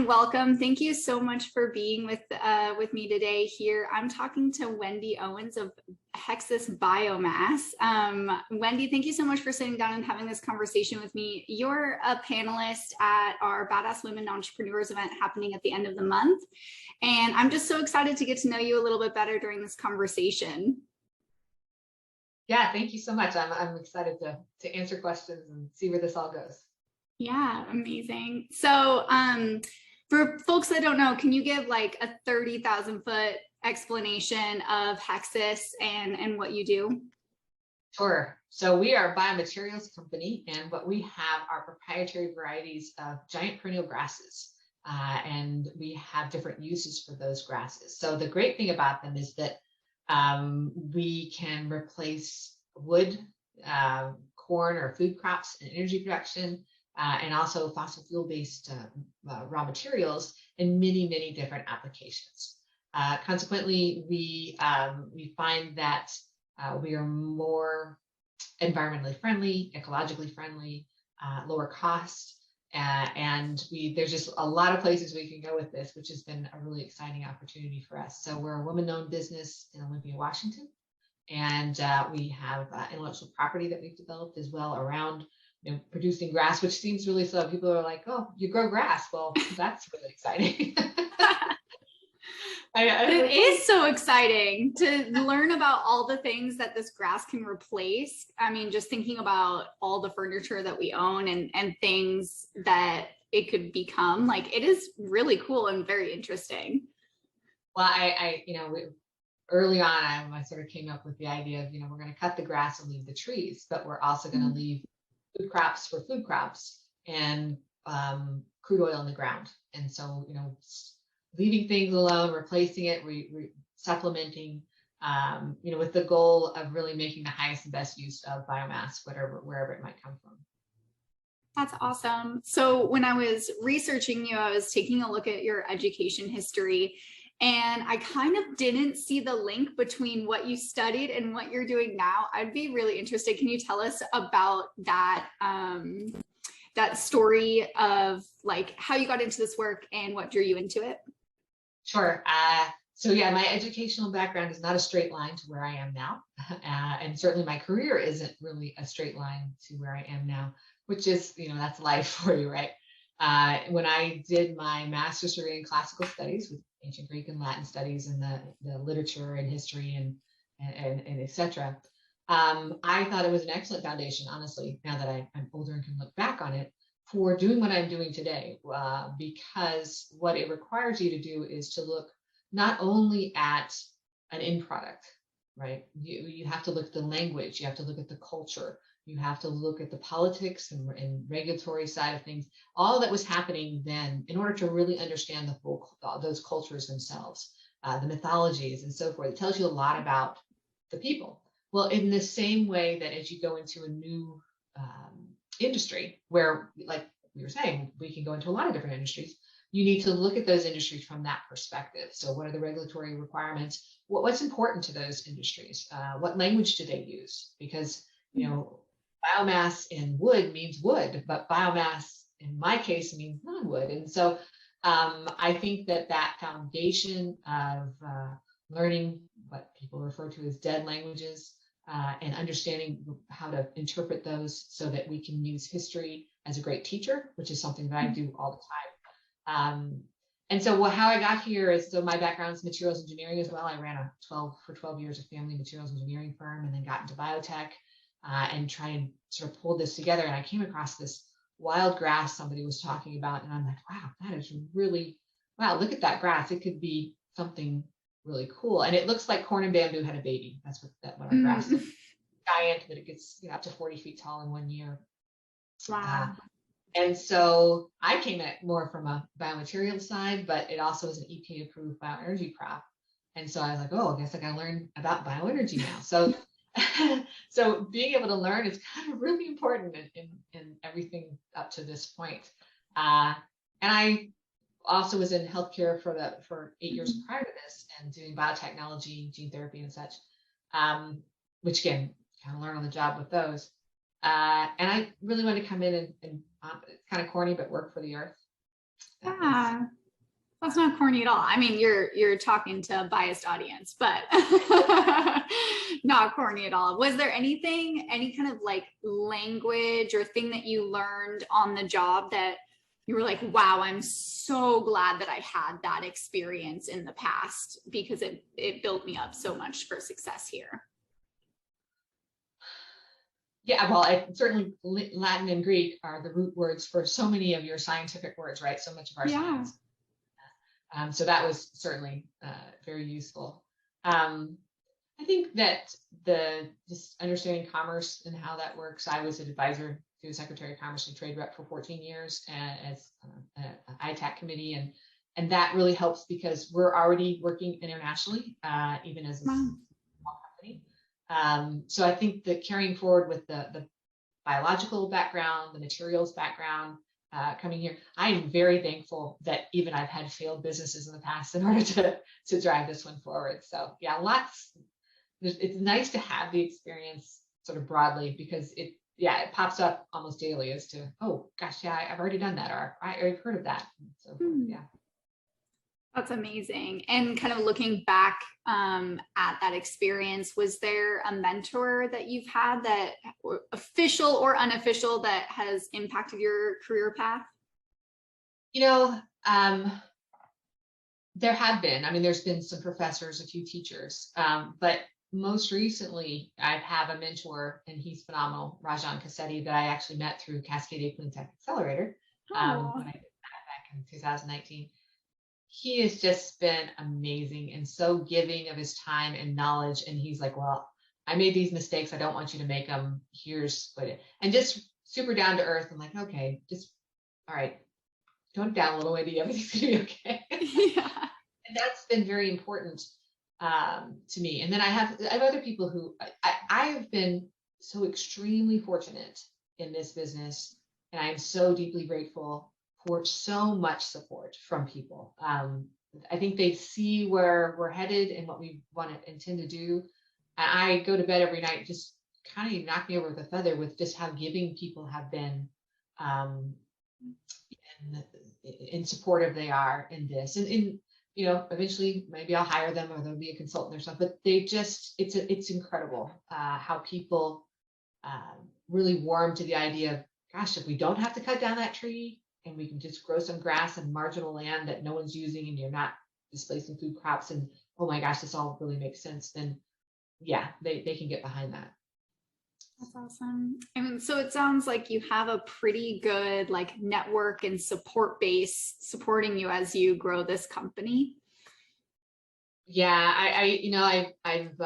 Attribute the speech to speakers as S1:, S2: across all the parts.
S1: welcome. Thank you so much for being with me today here. I'm talking to Wendy Owens of Hexas Biomass. Wendy, thank you so much for sitting down and having this conversation with me. You're a panelist at our Badass Women Entrepreneurs event happening at the end of the month. And I'm just so excited to get to know you a little bit better during this conversation.
S2: Yeah, thank you so much. I'm excited to answer questions and see where this all goes.
S1: Yeah, amazing. So for folks that don't know, can you give like a 30,000 foot explanation of Hexas and what you do?
S2: Sure. So we are a biomaterials company, and what we have are proprietary varieties of giant perennial grasses. And we have different uses for those grasses. So the great thing about them is that we can replace wood, corn, or food crops in energy production, and also fossil fuel-based raw materials in many, many different applications. Consequently, we find that we are more environmentally friendly, ecologically friendly, lower cost, and there's just a lot of places we can go with this, which has been a really exciting opportunity for us. So we're a woman-owned business in Olympia, Washington, and we have intellectual property that we've developed as well around producing grass, which seems really slow. People are like, "Oh, you grow grass." Well, that's really exciting.
S1: It is so exciting to learn about all the things that this grass can replace. I mean, just thinking about all the furniture that we own and things that it could become, like, it is really cool and very interesting.
S2: Well, early on, I sort of came up with the idea of, we're going to cut the grass and leave the trees, but we're also going to leave food crops for food crops and crude oil in the ground. And so, leaving things alone, replacing it, supplementing, with the goal of really making the highest and best use of biomass, wherever it might come from.
S1: That's awesome. So when I was researching you, I was taking a look at your education history, and I kind of didn't see the link between what you studied and what you're doing now. I'd be really interested. Can you tell us about that, that story of like how you got into this work and what drew you into it?
S2: Sure. So yeah, my educational background is not a straight line to where I am now. And certainly my career isn't really a straight line to where I am now, which is, that's life for you, right? When I did my master's degree in classical studies with ancient Greek and Latin studies and the literature and history and et cetera, I thought it was an excellent foundation, honestly, now that I'm older and can look back on it, for doing what I'm doing today, because what it requires you to do is to look not only at an end product, right? You have to look at the language, you have to look at the culture, you have to look at the politics and regulatory side of things, all that was happening then, in order to really understand those cultures themselves, the mythologies and so forth. It tells you a lot about the people. Well, in the same way that as you go into a new industry where, like we were saying, we can go into a lot of different industries, you need to look at those industries from that perspective. So what are the regulatory requirements? What's important to those industries? What language do they use? Because, biomass in wood means wood, but biomass in my case means non-wood. And so I think that foundation of learning what people refer to as dead languages, and understanding how to interpret those so that we can use history as a great teacher, which is something that I do all the time. And so how I got here is, so my background is materials engineering as well. I ran for 12 years, a family materials engineering firm, and then got into biotech and try and sort of pull this together. And I came across this wild grass somebody was talking about, and I'm like, wow, that is really, wow, look at that grass. It could be something really cool. And it looks like corn and bamboo had a baby. That's what our grass is. Giant, but it gets up to 40 feet tall in 1 year.
S1: Wow.
S2: And so I came at more from a biomaterial side, but it also is an EPA approved bioenergy crop. And so I was like, oh, I guess I got to learn about bioenergy now. So so being able to learn is kind of really important in everything up to this point. And I also was in healthcare for 8 years prior to this, and doing biotechnology, gene therapy and such, which again, kind of learn on the job with those. And I really wanted to come in and it's kind of corny, but work for the earth.
S1: Yeah. That's not corny at all. I mean, you're talking to a biased audience, but not corny at all. Was there anything, any kind of like language or thing that you learned on the job that you were like, wow, I'm so glad that I had that experience in the past because it built me up so much for success here?
S2: Yeah, well, certainly Latin and Greek are the root words for so many of your scientific words, right? So much of our
S1: Yeah.
S2: science. So that was certainly very useful. I think that just understanding commerce and how that works. I was an advisor to the Secretary of Commerce and Trade Rep for 14 years as an ITAC committee, and that really helps because we're already working internationally, even as a small company. So I think that carrying forward with the biological background, the materials background, coming here, I am very thankful that even I've had failed businesses in the past in order to drive this one forward. So yeah, it's nice to have the experience sort of broadly because it pops up almost daily as to, oh gosh, yeah, I've already done that, or I've heard of that. So yeah.
S1: That's amazing. And kind of looking back at that experience, was there a mentor that you've had that, official or unofficial, that has impacted your career path?
S2: There have been. I mean, there's been some professors, a few teachers, but most recently, I have a mentor, and he's phenomenal, Rajan Cassetti, that I actually met through Cascade Clean Tech Accelerator when I did that back in 2019. He has just been amazing and so giving of his time and knowledge. And he's like, well, I made these mistakes. I don't want you to make them. Here's what it, and just super down to earth. I'm like, okay, just, all right, tone it down a little, Wendy. Everything's gonna be okay.
S1: Yeah.
S2: And that's been very important to me. And then I have other people who I have been so extremely fortunate in this business. And I'm so deeply grateful for so much support from people. I think they see where we're headed and what we want to intend to do. And I go to bed every night just kind of knock me over with a feather with just how giving people have been, and supportive they are in this. And eventually maybe I'll hire them or there'll be a consultant or something. But it's incredible how people really warm to the idea of, gosh, if we don't have to cut down that tree, and we can just grow some grass and marginal land that no one's using, and you're not displacing food crops, and oh my gosh, this all really makes sense, then yeah, they can get behind that.
S1: That's awesome. I mean, so it sounds like you have a pretty good like network and support base supporting you as you grow this company.
S2: Yeah, I've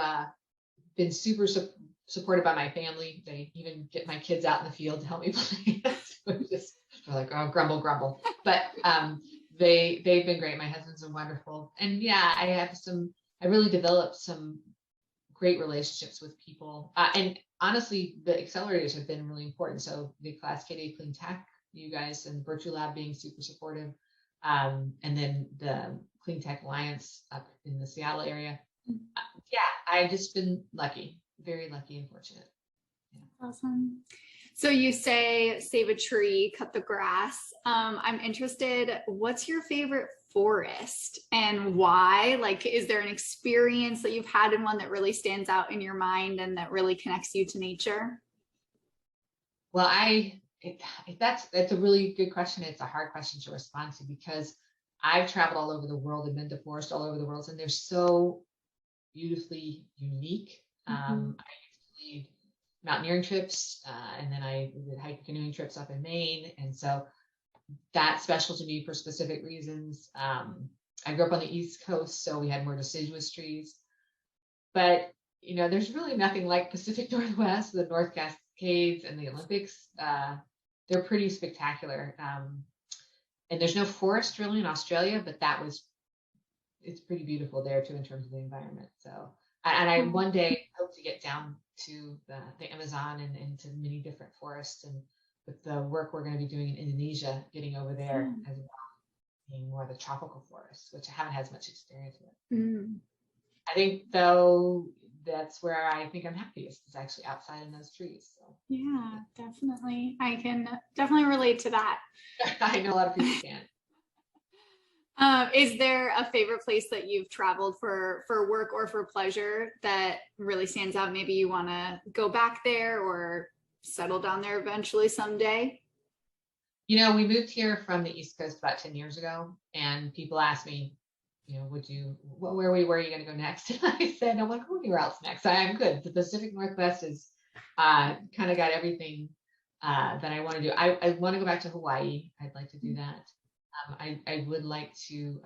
S2: been super supported by my family. They even get my kids out in the field to help me play. They're like, oh, grumble. But they've been great. My husband's been wonderful. And yeah, I really developed some great relationships with people. And honestly, the accelerators have been really important. So the Cascade Clean Tech, you guys, and Virtual Lab being super supportive. And then the Clean Tech Alliance up in the Seattle area. Yeah, I've just been lucky, very lucky and fortunate.
S1: Yeah. Awesome. So you say save a tree, cut the grass. I'm interested, what's your favorite forest and why? Like, is there an experience that you've had in one that really stands out in your mind and that really connects you to nature?
S2: Well, that's a really good question. It's a hard question to respond to because I've traveled all over the world and been to forests all over the world, and they're so beautifully unique. I used to lead mountaineering trips, and then I did hiking canoeing trips up in Maine, and so that's special to me for specific reasons. I grew up on the East Coast, so we had more deciduous trees, but there's really nothing like Pacific Northwest, the North Cascades, and the Olympics. They're pretty spectacular, and there's no forest really in Australia, but it's pretty beautiful there too in terms of the environment. So, and I one day hope to get down to the Amazon and into many different forests, and with the work we're going to be doing in Indonesia, getting over there as well, being more of the tropical forests, which I haven't had as much experience with. I think though that's where I think I'm happiest is actually outside in those trees. So
S1: yeah, definitely. I can definitely relate to that.
S2: I know a lot of people can.
S1: Is there a favorite place that you've traveled for work or for pleasure that really stands out? Maybe you want to go back there or settle down there eventually someday?
S2: We moved here from the East Coast about 10 years ago, and people ask me, where are you going to go next? And I said, I want to go anywhere else next. I'm good. The Pacific Northwest is kind of got everything that I want to do. I want to go back to Hawaii. I'd like to do that. I would like to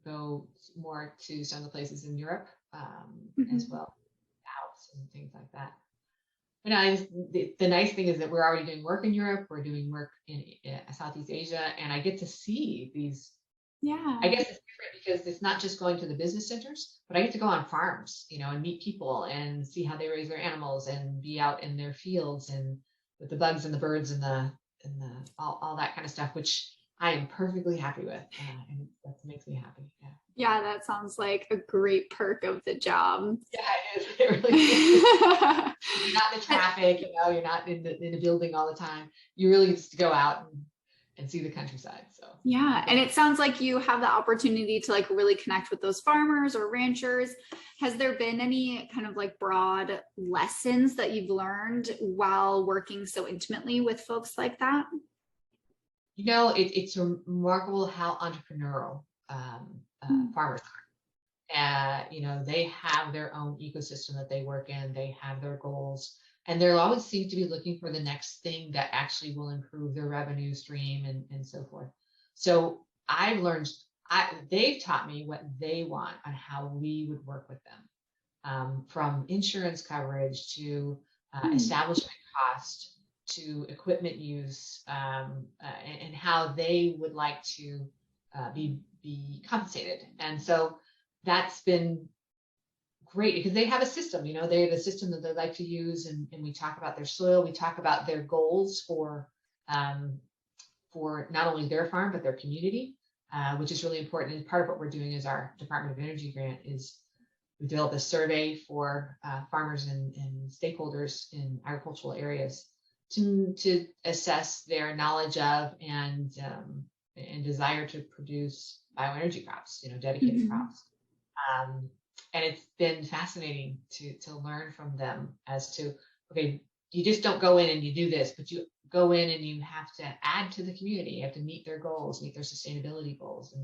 S2: go more to some of the places in Europe as well, Alps and things like that. But the nice thing is that we're already doing work in Europe. We're doing work in Southeast Asia, and I get to see these.
S1: Yeah.
S2: I guess it's different because it's not just going to the business centers, but I get to go on farms, and meet people and see how they raise their animals and be out in their fields and with the bugs and the birds and the all that kind of stuff, which I am perfectly happy with, and that makes me happy.
S1: Yeah, that sounds like a great perk of the job.
S2: Yeah, it is. It really is. You're not in the traffic, you're not in the building all the time. You really just go out and see the countryside. So
S1: yeah, and it sounds like you have the opportunity to like really connect with those farmers or ranchers. Has there been any kind of like broad lessons that you've learned while working so intimately with folks like that?
S2: It's remarkable how entrepreneurial farmers are. They have their own ecosystem that they work in. They have their goals, and they'll always seem to be looking for the next thing that actually will improve their revenue stream and so forth. So I've learned, they've taught me what they want on how we would work with them, from insurance coverage to establishment cost to equipment use, and how they would like to be compensated. And so that's been great because they have a system, they have a system that they like to use, and we talk about their soil, we talk about their goals for not only their farm but their community, which is really important. And part of what we're doing is our Department of Energy grant is we developed a survey for farmers and stakeholders in agricultural areas to assess their knowledge of and desire to produce bioenergy crops, dedicated crops. And it's been fascinating to learn from them as to, okay, you just don't go in and you do this, but you go in and you have to add to the community. You have to meet their goals, meet their sustainability goals.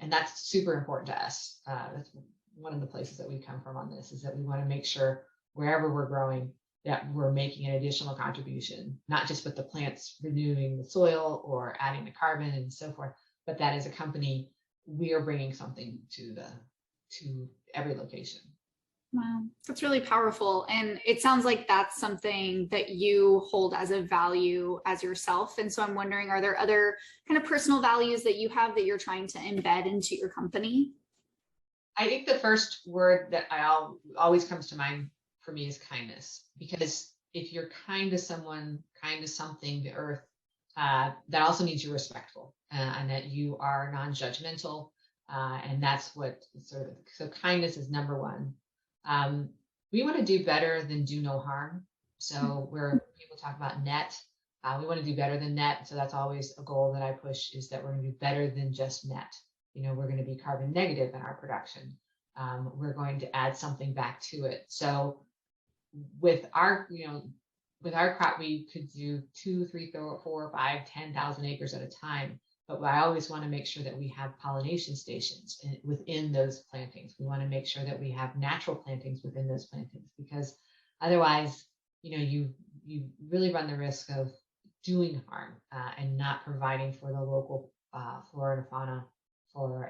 S2: And that's super important to us. That's one of the places that we come from on this, is that we want to make sure wherever we're growing that we're making an additional contribution, not just with the plants renewing the soil or adding the carbon and so forth, but that as a company, we are bringing something to every location.
S1: Wow, that's really powerful. And it sounds like that's something that you hold as a value as yourself. And so I'm wondering, are there other kind of personal values that you have that you're trying to embed into your company?
S2: I think the first word that always comes to mind for me is kindness, because if you're kind to someone, kind to something, the earth, that also means you're respectful, and that you are non-judgmental. And that's what so kindness is number one. We want to do better than do no harm. So where people talk about net, we want to do better than net. So that's always a goal that I push, is that we're going to do better than just net. We're going to be carbon negative in our production. We're going to add something back to it. So with our crop, we could do 2, 3, 4, 5, 10,000 acres at a time. But I always want to make sure that we have pollination stations within those plantings. We want to make sure that we have natural plantings within those plantings, because otherwise, you really run the risk of doing harm and not providing for the local flora and fauna,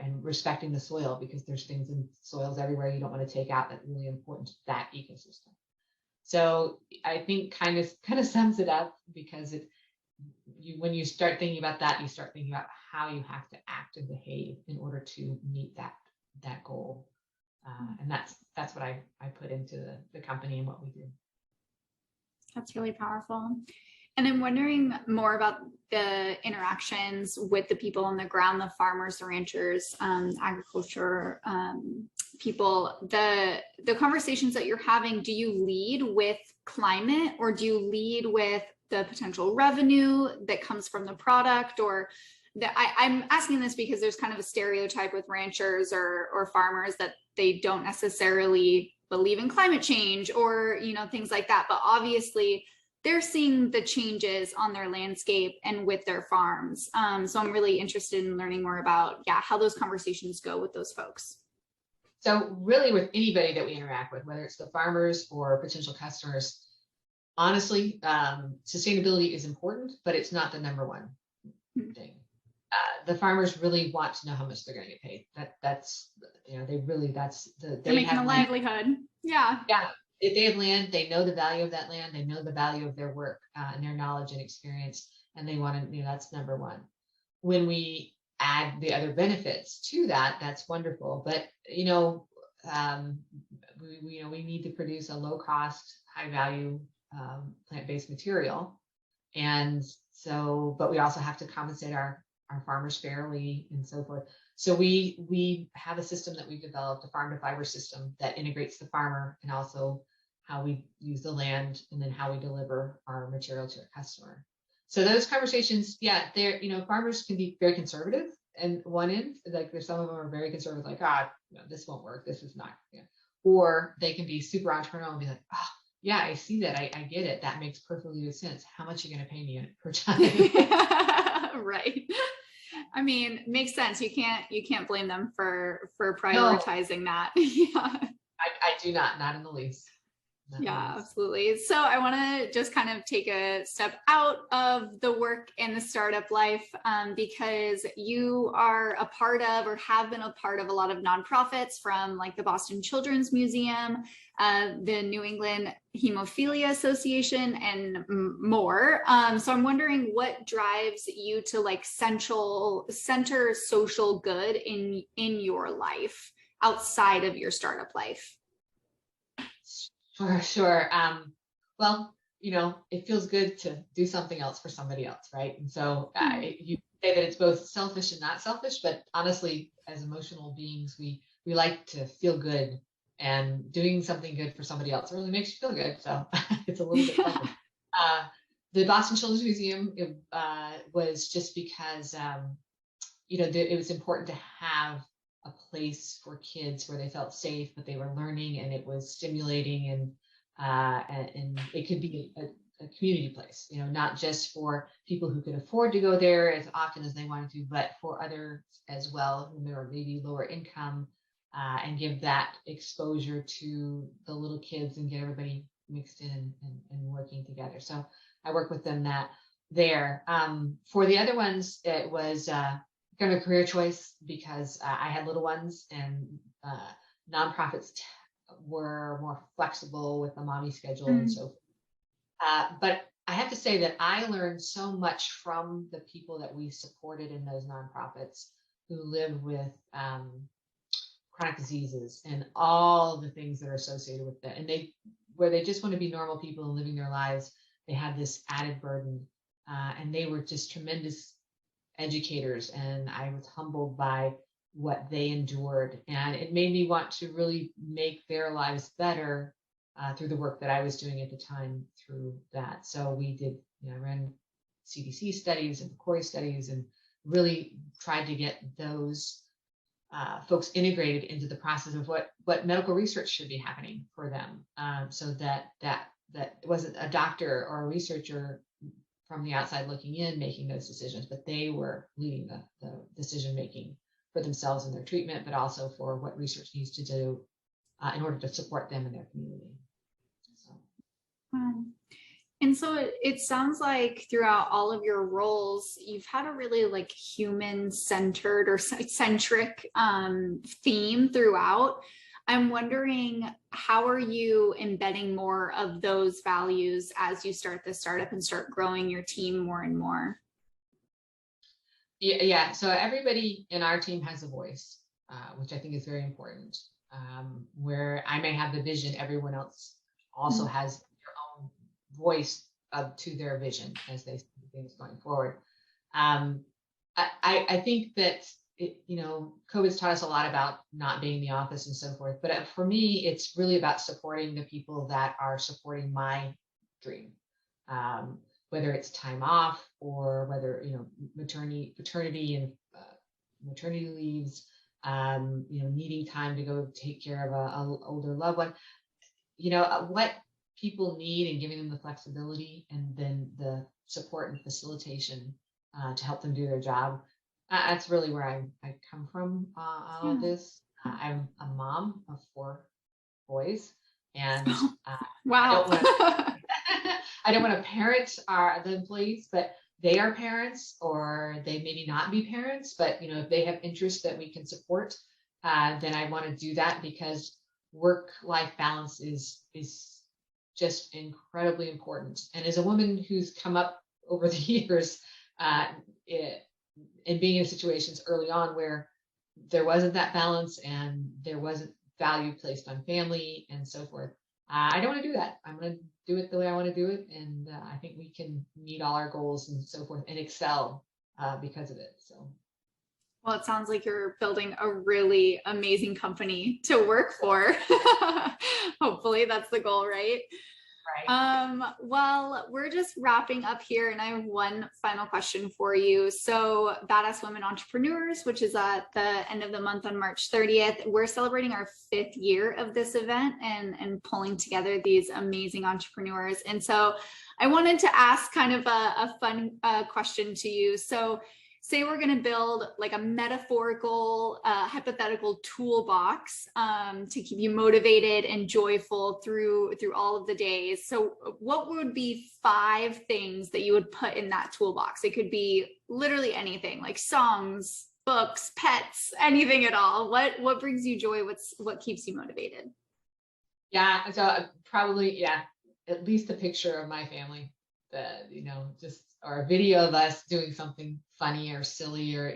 S2: and respecting the soil, because there's things in soils everywhere you don't want to take out that are really important to that ecosystem. So I think kind of sums it up, because when you start thinking about that, you start thinking about how you have to act and behave in order to meet that goal. And that's what I put into the company and what we do.
S1: That's really powerful. And I'm wondering more about the interactions with the people on the ground, the farmers, the ranchers, agriculture people, the conversations that you're having. Do you lead with climate, or do you lead with the potential revenue that comes from the product? Or I'm asking this because there's kind of a stereotype with ranchers or farmers that they don't necessarily believe in climate change or, things like that. But obviously they're seeing the changes on their landscape and with their farms. So I'm really interested in learning more about, how those conversations go with those folks.
S2: So really with anybody that we interact with, whether it's the farmers or potential customers, honestly, sustainability is important, but it's not the number one thing. The farmers really want to know how much they're going to get paid. That's
S1: They're making a livelihood. Yeah.
S2: Yeah. If they have land, they know the value of that land. They know the value of their work and their knowledge and experience, and they want to. That's number one. When we add the other benefits to that, that's wonderful. But we need to produce a low cost, high value plant-based material, and so, but we also have to compensate our farmers fairly and so forth. So we have a system that we've developed, a farm to fiber system that integrates the farmer and also how we use the land and then how we deliver our material to our customer. So those conversations, farmers can be very conservative, and one end, like there's some of them are very conservative, like, this won't work, this is not, or they can be super entrepreneurial and be like, yeah, I see that, I get it, that makes perfectly good sense. How much are you going to pay me per ton?
S1: Right. I mean, makes sense. You can't blame them for prioritizing that. Yeah.
S2: I do not in the least.
S1: Yeah, absolutely. So I want to just kind of take a step out of the work and the startup life, because you are a part of, or have been a part of, a lot of nonprofits, from like the Boston Children's Museum, the New England Hemophilia Association, and more. So I'm wondering what drives you to like center social good in your life outside of your startup life.
S2: For sure. Well, it feels good to do something else for somebody else, right? And so you say that it's both selfish and not selfish, but honestly, as emotional beings, we like to feel good, and doing something good for somebody else really makes you feel good. So it's a little bit fun. The Boston Children's Museum was just because, it was important to have a place for kids where they felt safe, but they were learning, and it was stimulating, and it could be a community place, not just for people who could afford to go there as often as they wanted to, but for others as well, who are maybe lower income, and give that exposure to the little kids and get everybody mixed in and working together. So I work with them there. For the other ones, it was kind of a career choice because I had little ones, and nonprofits were more flexible with the mommy schedule and so forth. But I have to say that I learned so much from the people that we supported in those nonprofits who live with chronic diseases and all the things that are associated with that. And where they just want to be normal people and living their lives, they had this added burden, and they were just tremendous educators, and I was humbled by what they endured, and it made me want to really make their lives better through the work that I was doing at the time through that. So we did, I ran CDC studies and Corey studies, and really tried to get those folks integrated into the process of what medical research should be happening for them, so that it wasn't a doctor or a researcher from the outside looking in making those decisions, but they were leading the decision making for themselves and their treatment, but also for what research needs to do in order to support them in their community.
S1: And so it sounds like throughout all of your roles, you've had a really like human-centered or centric theme throughout. I'm wondering, how are you embedding more of those values as you start this startup and start growing your team more and more?
S2: Yeah. So everybody in our team has a voice, which I think is very important. Where I may have the vision, everyone else also has their own voice to their vision as they see things going forward. I think that COVID's taught us a lot about not being in the office and so forth. But for me, it's really about supporting the people that are supporting my dream. whether it's time off or whether, paternity and maternity leaves, needing time to go take care of a older loved one, what people need, and giving them the flexibility and then the support and facilitation to help them do their job. That's really where I come from on all
S1: Yeah.
S2: this. I'm a mom of 4 boys, and I
S1: Wow.
S2: don't want to I don't want to parent the employees, but they are parents, or they maybe not be parents, but if they have interests that we can support, then I want to do that, because work-life balance is just incredibly important. And as a woman who's come up over the years, uh, in being in situations early on where there wasn't that balance and there wasn't value placed on family and so forth, I don't want to do that. I'm going to do it the way I want to do it. And I think we can meet all our goals and so forth and excel because of it. So.
S1: Well, it sounds like you're building a really amazing company to work for. Hopefully that's the goal, right?
S2: Right.
S1: Well, we're just wrapping up here, and I have one final question for you. So, Badass Women Entrepreneurs, which is at the end of the month on March 30th, we're celebrating our 5th year of this event and pulling together these amazing entrepreneurs. And so, I wanted to ask kind of a fun question to you. So, say we're going to build like a metaphorical, hypothetical toolbox to keep you motivated and joyful through all of the days. So what would be 5 things that you would put in that toolbox? It could be literally anything, like songs, books, pets, anything at all. What brings you joy? What keeps you motivated?
S2: Yeah. So probably, at least a picture of my family, that, just, or a video of us doing something funny or silly, or,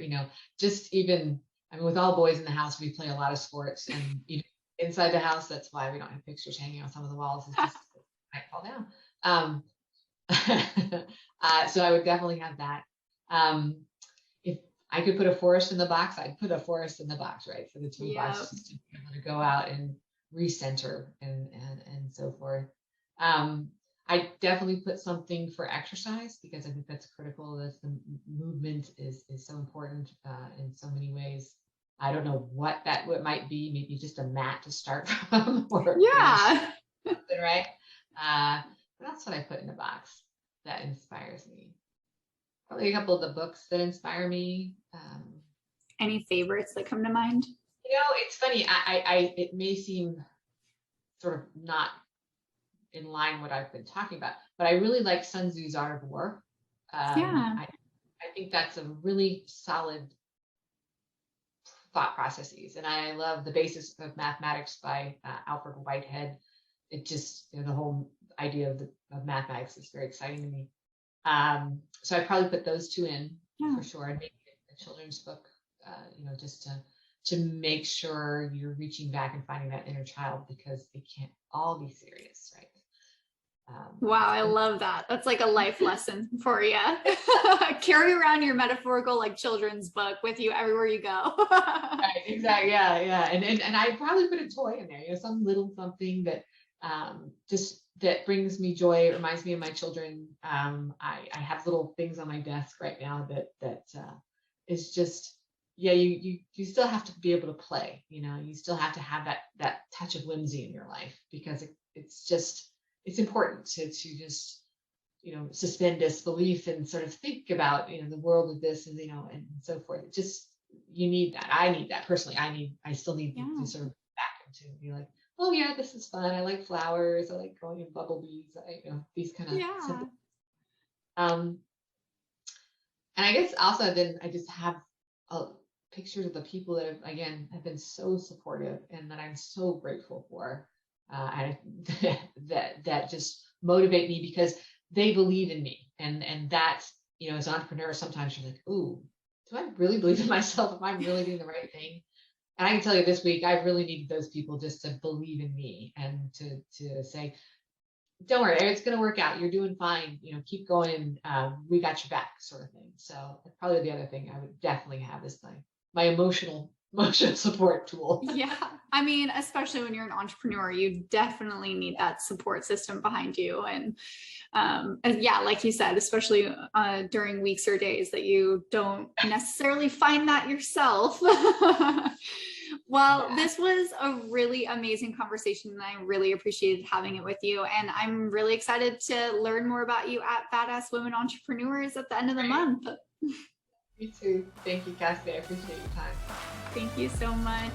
S2: just even, with all boys in the house, we play a lot of sports, and even inside the house, that's why we don't have pictures hanging on some of the walls. It's just, it might fall down. So I would definitely have that. If I could put a forest in the box, I'd put a forest in the box, right? For the toolbox,
S1: Yep.
S2: just to be able to go out and recenter and so forth. I definitely put something for exercise, because I think that's critical. That the movement is so important in so many ways. I don't know what might be. Maybe just a mat to start from, or
S1: Yeah.
S2: something, right? But that's what I put in the box that inspires me. Probably a couple of the books that inspire me.
S1: Any favorites that come to mind?
S2: It's funny. It may seem sort of not in line what I've been talking about, but I really like Sun Tzu's Art of War.
S1: Yeah.
S2: I think that's a really solid thought processes, and I love The Basis of Mathematics by Alfred Whitehead. It just, the whole idea of mathematics is very exciting to me. So I'd probably put those 2 in for sure. I'd make a children's book, just to make sure you're reaching back and finding that inner child, because they can't all be serious, right?
S1: Wow, I love that. That's like a life lesson for you. Carry around your metaphorical like children's book with you everywhere you go.
S2: Right, exactly. Yeah. And I probably put a toy in there, some little something that just that brings me joy. It reminds me of my children. I have little things on my desk right now that is just, you still have to be able to play, you still have to have that touch of whimsy in your life, because it's important to just, suspend disbelief and sort of think about, the world of this, and so forth. It just, you need that. I need that personally. I still need to sort of back and to be like, oh yeah, this is fun. I like flowers. I like growing in bumblebees. These kind of simple. And I guess also then I just have pictures of the people that have been so supportive, and that I'm so grateful for. And that just motivate me, because they believe in me, and that, as entrepreneurs, sometimes you're like, ooh, do I really believe in myself? Am I really doing the right thing? And I can tell you this week, I really needed those people just to believe in me, and to say, don't worry, it's going to work out. You're doing fine. Keep going. We got your back, sort of thing. So probably the other thing I would definitely have is my emotional emotional support tool.
S1: Yeah. I mean, especially when you're an entrepreneur, you definitely need that support system behind you. And yeah, like you said, especially during weeks or days that you don't necessarily find that yourself. Well,
S2: Yeah.
S1: this was a really amazing conversation, and I really appreciated having it with you. And I'm really excited to learn more about you at Badass Women Entrepreneurs at the end of the month.
S2: You too. Thank you, Cassie. I appreciate your time.
S1: Thank you so much.